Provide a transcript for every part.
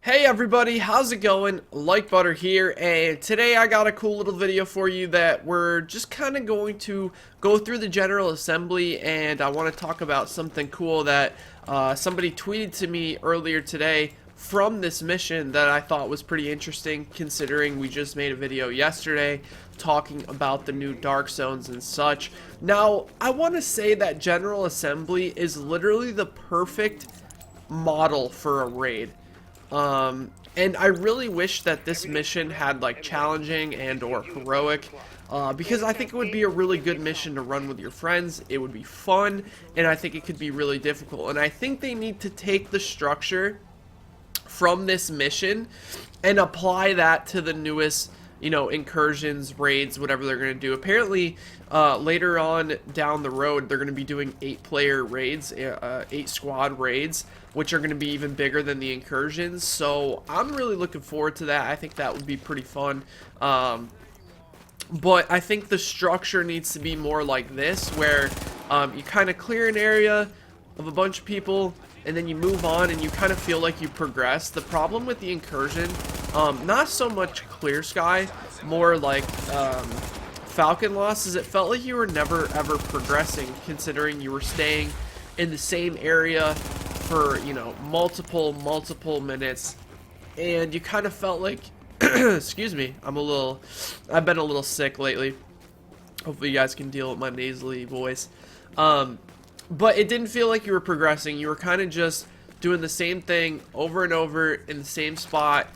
Hey everybody, how's it going? Like Butter here, and today I got a cool little video for you that we're just kind of going to go through the General Assembly, and I want to talk about something cool that somebody tweeted to me earlier today from this mission that I thought was pretty interesting, considering we just made a video yesterday talking about the new Dark Zones and such. Now, I want to say that General Assembly is literally the perfect model for a raid. And I really wish that this mission had like challenging and or heroic, because I think it would be a really good mission to run with your friends. It would be fun, and I think it could be really difficult. And I think they need to take the structure from this mission and apply that to the newest, incursions, raids, whatever they're going to do. Apparently, later on down the road, they're going to be doing 8-player raids, 8-squad raids, which are going to be even bigger than the incursions. So I'm really looking forward to that. I think that would be pretty fun. But I think the structure needs to be more like this, where you kind of clear an area of a bunch of people, and then you move on and you kind of feel like you progress. The problem with the incursion, not so much Clear Sky, more like Falcon Lost, is it felt like you were never ever progressing, considering you were staying in the same area for, multiple minutes, and you kind of felt like excuse me, I've been a little sick lately. Hopefully you guys can deal with my nasally voice. But it didn't feel like you were progressing. You were kind of just doing the same thing over and over in the same spot,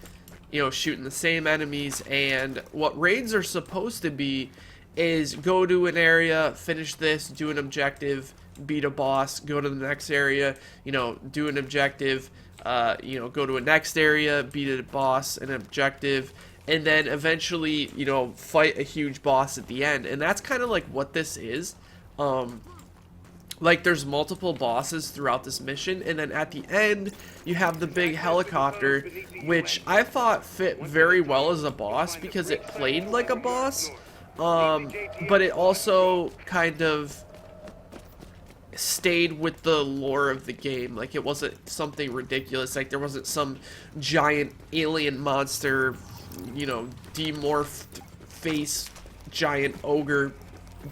shooting the same enemies. And what raids are supposed to be is go to an area, finish this, do an objective, beat a boss, go to the next area, do an objective, go to a next area, beat a boss, an objective, and then eventually, fight a huge boss at the end. And that's kind of like what this is. Like, there's multiple bosses throughout this mission, and then at the end, you have the big helicopter, which I thought fit very well as a boss because it played like a boss, but it also kind of stayed with the lore of the game. Like, it wasn't something ridiculous. Like, there wasn't some giant alien monster, demorphed face giant ogre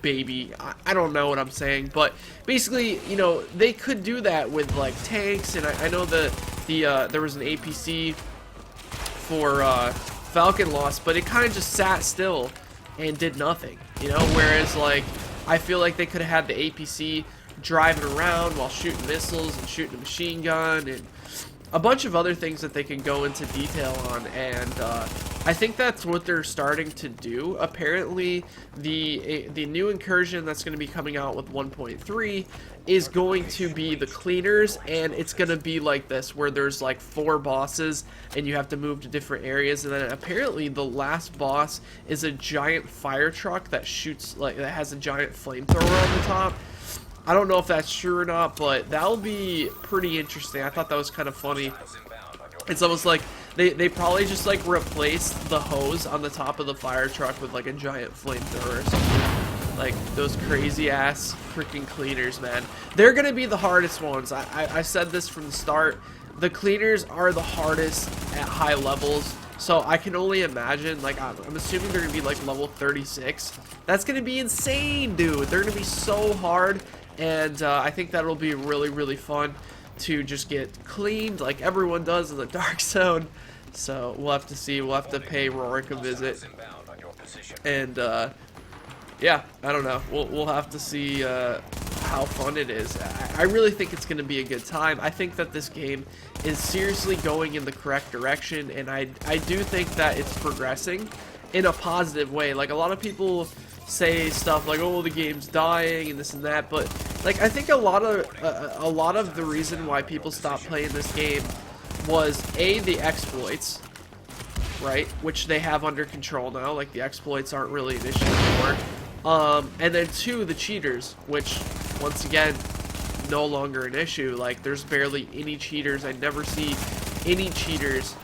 baby. I don't know what I'm saying, but basically, they could do that with like tanks, and I know there was an APC for Falcon Lost, but it kind of just sat still and did nothing, whereas like I feel like they could have had the APC driving around while shooting missiles and shooting a machine gun and a bunch of other things that they can go into detail on, and I think that's what they're starting to do. Apparently, the new incursion that's going to be coming out with 1.3 is going to be the cleaners, and it's going to be like this, where there's like 4 bosses, and you have to move to different areas, and then apparently the last boss is a giant fire truck that shoots, like, that has a giant flamethrower on the top. I don't know if that's true or not, but that'll be pretty interesting. I thought that was kind of funny. It's almost like they probably just like replaced the hose on the top of the fire truck with like a giant flamethrower or something. Like, those crazy ass freaking cleaners, man. They're gonna be the hardest ones. I said this from the start. The cleaners are the hardest at high levels. So I can only imagine, like, I'm assuming they're gonna be like level 36. That's gonna be insane, dude. They're gonna be so hard. And I think that'll be really, really fun to just get cleaned like everyone does in the Dark Zone. So we'll have to see. We'll have to pay Rorik a visit. And yeah, I don't know. We'll have to see how fun it is. I really think it's going to be a good time. I think that this game is seriously going in the correct direction, and I do think that it's progressing in a positive way. Like, a lot of people say stuff like, oh, the game's dying and this and that, but like, I think a lot of the reason why people stopped playing this game was the exploits, right, which they have under control now. Like, the exploits aren't really an issue anymore, and then 2, the cheaters, which once again, no longer an issue. Like, there's barely any cheaters. I never see any cheaters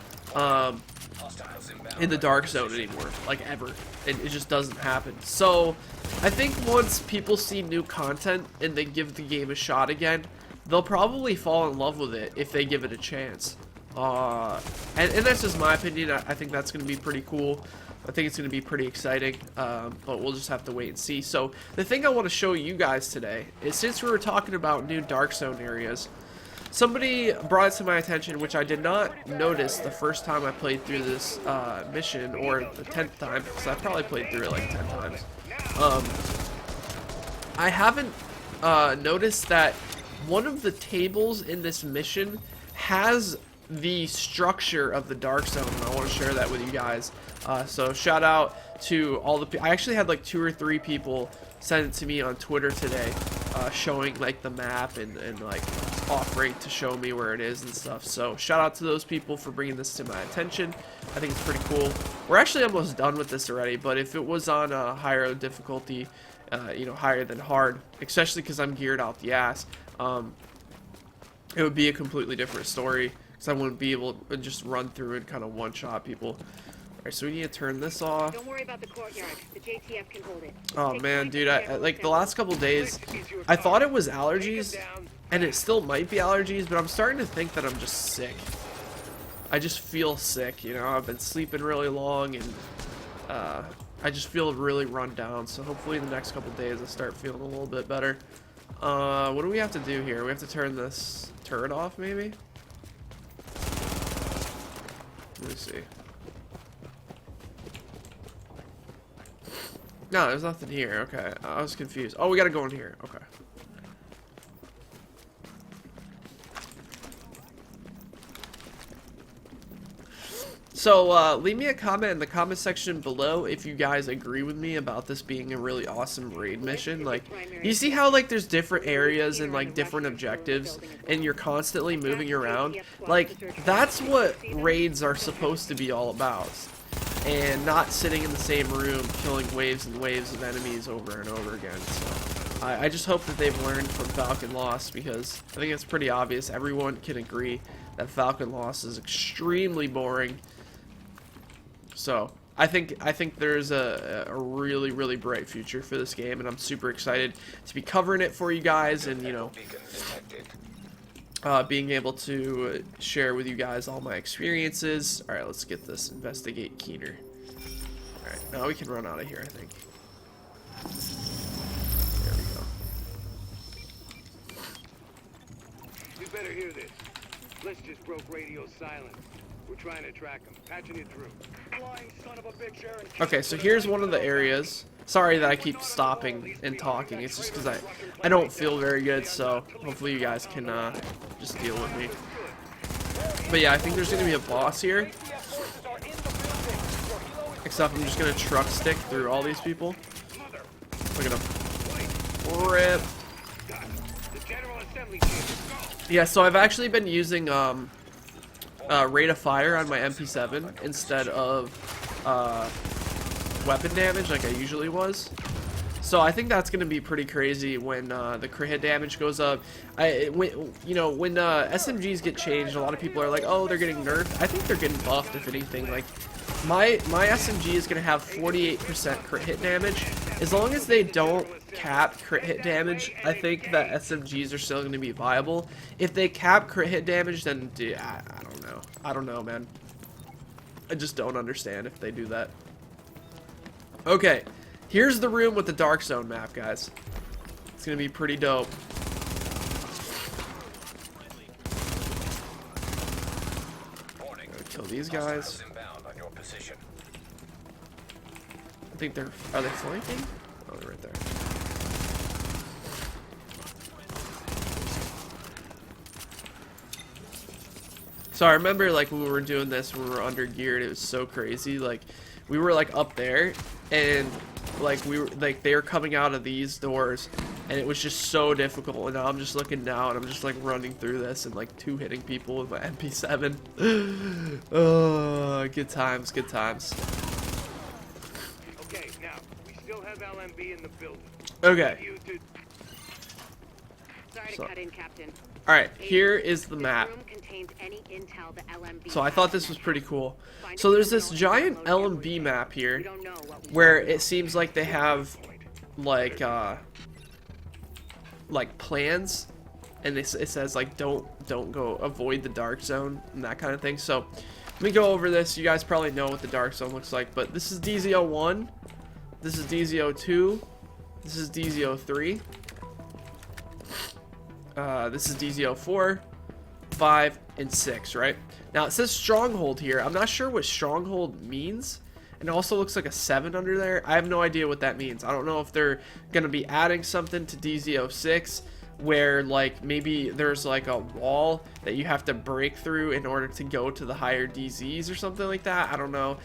in the Dark Zone anymore, like, ever. It just doesn't happen. So I think once people see new content and they give the game a shot again, they'll probably fall in love with it if they give it a chance. And that's just my opinion. I think that's going to be pretty cool. I think it's going to be pretty exciting, but we'll just have to wait and see. So the thing I want to show you guys today is, since we were talking about new Dark Zone areas, somebody brought it to my attention, which I did not notice the first time I played through this mission, or the 10th time, because I probably played through it like 10 times. I haven't noticed that one of the tables in this mission has the structure of the Dark Zone, and I want to share that with you guys. So shout out to all the I actually had like 2 or 3 people send it to me on Twitter today, showing like the map and like offering to show me where it is and stuff. So shout out to those people for bringing this to my attention. I think it's pretty cool. We're actually almost done with this already, but if it was on a higher difficulty, you know, higher than hard, especially because I'm geared out the ass, it would be a completely different story, because I wouldn't be able to just run through and kind of one-shot people. Alright, so we need to turn this off. Don't worry about the courtyard. The JTF can hold it. Oh man, dude, I like the last couple days, I thought it was allergies, and it still might be allergies, but I'm starting to think that I'm just sick. I just feel sick, you know. I've been sleeping really long, and I just feel really run down. So hopefully in the next couple days I start feeling a little bit better. What do we have to do here? We have to turn this turret off, maybe? Let me see. No, there's nothing here. Okay, I was confused. Oh, we gotta go in here. Okay. So, leave me a comment in the comment section below if you guys agree with me about this being a really awesome raid mission. Like, you see how, like, there's different areas and, like, different objectives, and you're constantly moving around? Like, that's what raids are supposed to be all about. And not sitting in the same room killing waves and waves of enemies over and over again. So I just hope that they've learned from Falcon Lost, because I think it's pretty obvious. Everyone can agree that Falcon Lost is extremely boring. So I think there's a really, really bright future for this game, and I'm super excited to be covering it for you guys, and you know, being able to share with you guys all my experiences. Alright, let's get this. Investigate Keener. Alright, now we can run out of here, I think. There we go. You better hear this. Bliss just broke radio silence. We're trying to track him. Patching it through. Flying son of a bitch, Aaron. Okay, so here's one of the areas. Sorry that I keep stopping and talking. It's just because I don't feel very good, so hopefully you guys can just deal with me. But yeah, I think there's going to be a boss here. Except I'm just going to truck stick through all these people. Look at them. Rip. Yeah, so I've actually been using rate of fire on my MP7 instead of weapon damage like I usually was. So I think that's going to be pretty crazy when the crit hit damage goes up. When SMGs get changed, a lot of people are like, oh, they're getting nerfed. I think they're getting buffed, if anything. Like, my SMG is going to have 48% crit hit damage. As long as they don't cap crit hit damage, I think that SMGs are still going to be viable. If they cap crit hit damage, then dude, I don't know. I don't know, man. I just don't understand if they do that. Okay, here's the room with the Dark Zone map, guys. It's gonna be pretty dope. Gotta kill these guys. I think they're... Are they flanking? Oh, they're right there. So I remember, like, when we were doing this, when we were under geared, it was so crazy. Like, we were, like, up there, and, like, they were coming out of these doors, and it was just so difficult. And now I'm just looking down, I'm just, like, running through this and, like, two-hitting people with my MP7. Oh, good times, good times. Okay, now, we still have LMB in the building. Okay. Sorry to cut in, Captain. Alright, here is the map. So I thought this was pretty cool. So there's this giant LMB map here where it seems like they have like plans and it says like don't go, avoid the dark zone and that kind of thing. So let me go over this. You guys probably know what the dark zone looks like, but this is DZ01, this is DZ02, this is DZ03, this is DZ04, 5, and 6, right? Now it says stronghold here. I'm not sure what stronghold means. And it also looks like a 7 under there. I have no idea what that means. I don't know if they're going to be adding something to DZ06 where like maybe there's like a wall that you have to break through in order to go to the higher DZs or something like that. I don't know.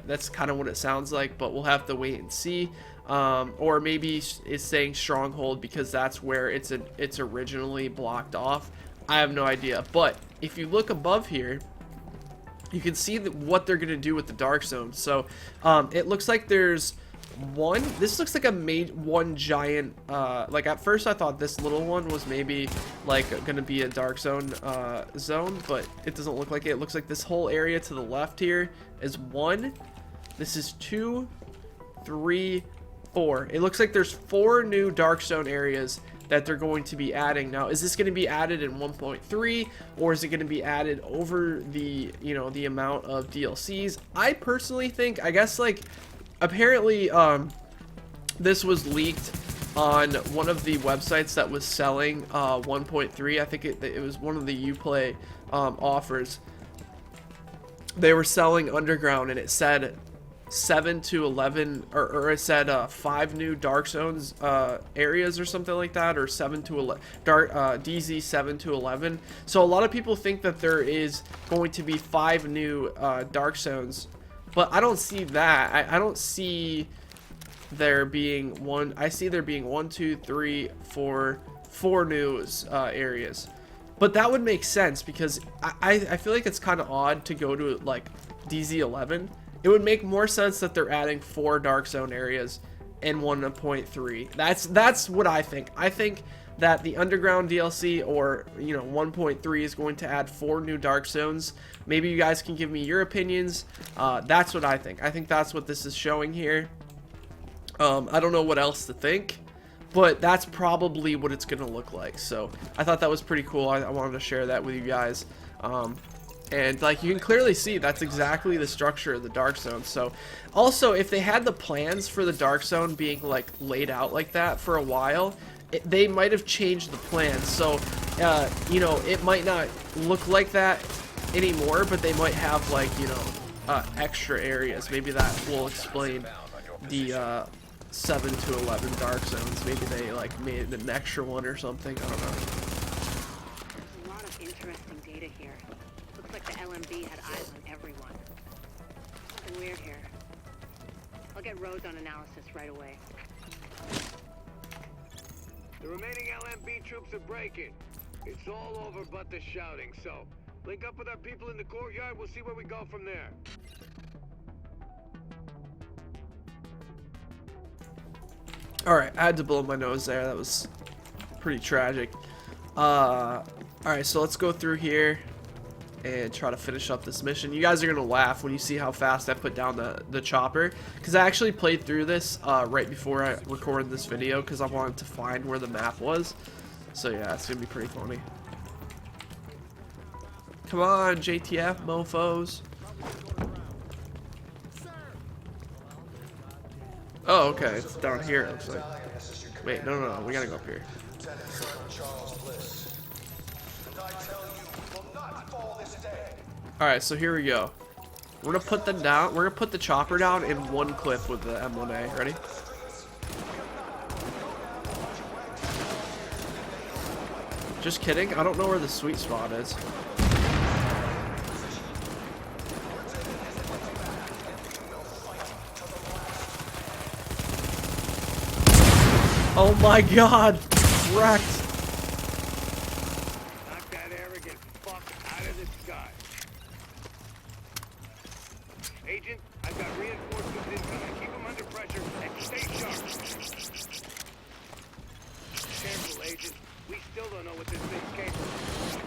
That's kind of what it sounds like, but we'll have to wait and see. Or maybe it's saying stronghold because that's where it's originally blocked off. I have no idea. But if you look above here, you can see what they're gonna do with the dark zone. So it looks like there's one. This looks like one giant. Like at first I thought this little one was maybe like gonna be a dark zone but it doesn't look like it. It looks like this whole area to the left here is 1. This is 2, 3, 4. It looks like there's 4 new dark zone areas that they're going to be adding. Now, is this going to be added in 1.3 or is it going to be added over the, you know, the amount of DLCs? I personally think, I guess like apparently this was leaked on one of the websites that was selling 1.3. I think it was one of the Uplay offers. They were selling Underground and it said 7 to 11 or it said 5 new dark zones areas or something like that, or 7 to 11 dark DZ 7 to 11. So a lot of people think that there is going to be 5 new dark zones, but I don't see that. I don't see there being one. I see there being 1, 2, 3, 4 new areas, but that would make sense because I feel like it's kind of odd to go to like DZ 11. It would make more sense that they're adding 4 dark zone areas in 1.3. That's what I think. I think that the Underground DLC or, you know, 1.3 is going to add 4 new dark zones. Maybe you guys can give me your opinions. That's what I think. I think that's what this is showing here. I don't know what else to think, but that's probably what it's going to look like. So I thought that was pretty cool. I wanted to share that with you guys. And like you can clearly see that's exactly the structure of the dark zone. So also if they had the plans for the dark zone being like laid out like that for a while, they might have changed the plans. So you know, it might not look like that anymore, but they might have like, you know, extra areas. Maybe that will explain the 7 to 11 dark zones. Maybe they like made an extra one or something. I don't know. There's a lot of interesting data here. Looks like the LMB had eyes on everyone. Something weird here. I'll get Rose on analysis right away. The remaining LMB troops are breaking. It's all over but the shouting, so link up with our people in the courtyard. We'll see where we go from there. Alright, I had to blow my nose there. That was pretty tragic. Alright, so let's go through here and try to finish up this mission. You guys are gonna laugh when you see how fast I put down the chopper, because I actually played through this right before I recorded this video because I wanted to find where the map was. So yeah, it's gonna be pretty funny. Come on, JTF mofos. Oh, okay, it's down here, it looks like. Wait, no, we gotta go up here. Alright, so here we go. We're gonna put them down. We're gonna put the chopper down in one clip with the M1A. Ready? Just kidding. I don't know where the sweet spot is. Oh my god! Wrecked! Knock that arrogant fuck out of the sky. Agent, I've got reinforcements incoming. Keep them under pressure and stay sharp. Careful, Agent. We still don't know what this thing's capable of.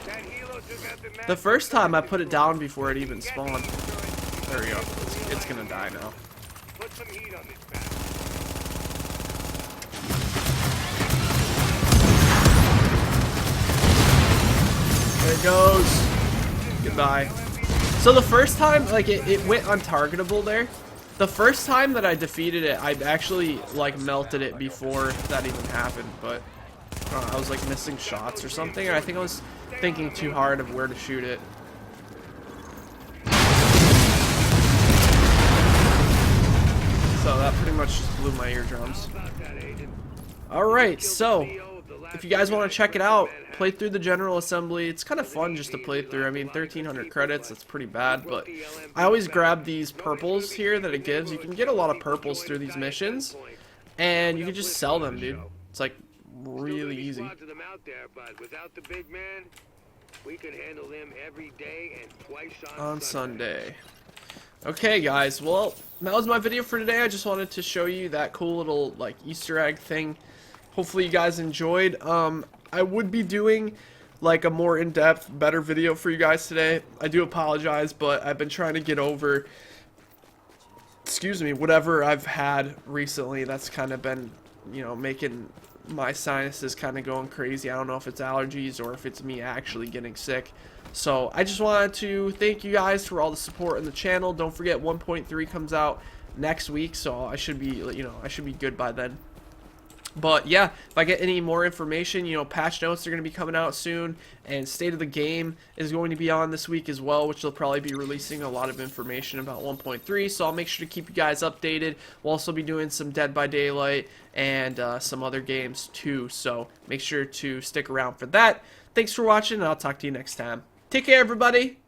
That helo took out the The first time I put it down before it even spawned. There we go. It's gonna die now. Put some heat on this bastard. it goes. Goodbye. So the first time, like, it went untargetable there. The first time that I defeated it, I actually, like, melted it before that even happened, but I was, like, missing shots or something. I think I was thinking too hard of where to shoot it. So that pretty much just blew my eardrums. Alright, so if you guys want to check it out, play through the General Assembly. It's kind of fun just to play through. I mean, 1,300 credits, that's pretty bad, but I always grab these purples here that it gives. You can get a lot of purples through these missions, and you can just sell them, dude. It's like really easy. On Sunday. Okay, guys, well, that was my video for today. I just wanted to show you that cool little, like, Easter egg thing. Hopefully you guys enjoyed. I would be doing like a more in-depth, better video for you guys today. I do apologize, but I've been trying to get over, excuse me, whatever I've had recently that's kind of been, you know, making my sinuses kind of going crazy. I don't know if it's allergies or if it's me actually getting sick. So I just wanted to thank you guys for all the support in the channel. Don't forget 1.3 comes out next week, so I should be, you know, I should be good by then. But yeah, if I get any more information, you know, patch notes are going to be coming out soon, and State of the Game is going to be on this week as well, which they'll probably be releasing a lot of information about 1.3, so I'll make sure to keep you guys updated. We'll also be doing some Dead by Daylight and some other games too, so make sure to stick around for that. Thanks for watching, and I'll talk to you next time. Take care, everybody!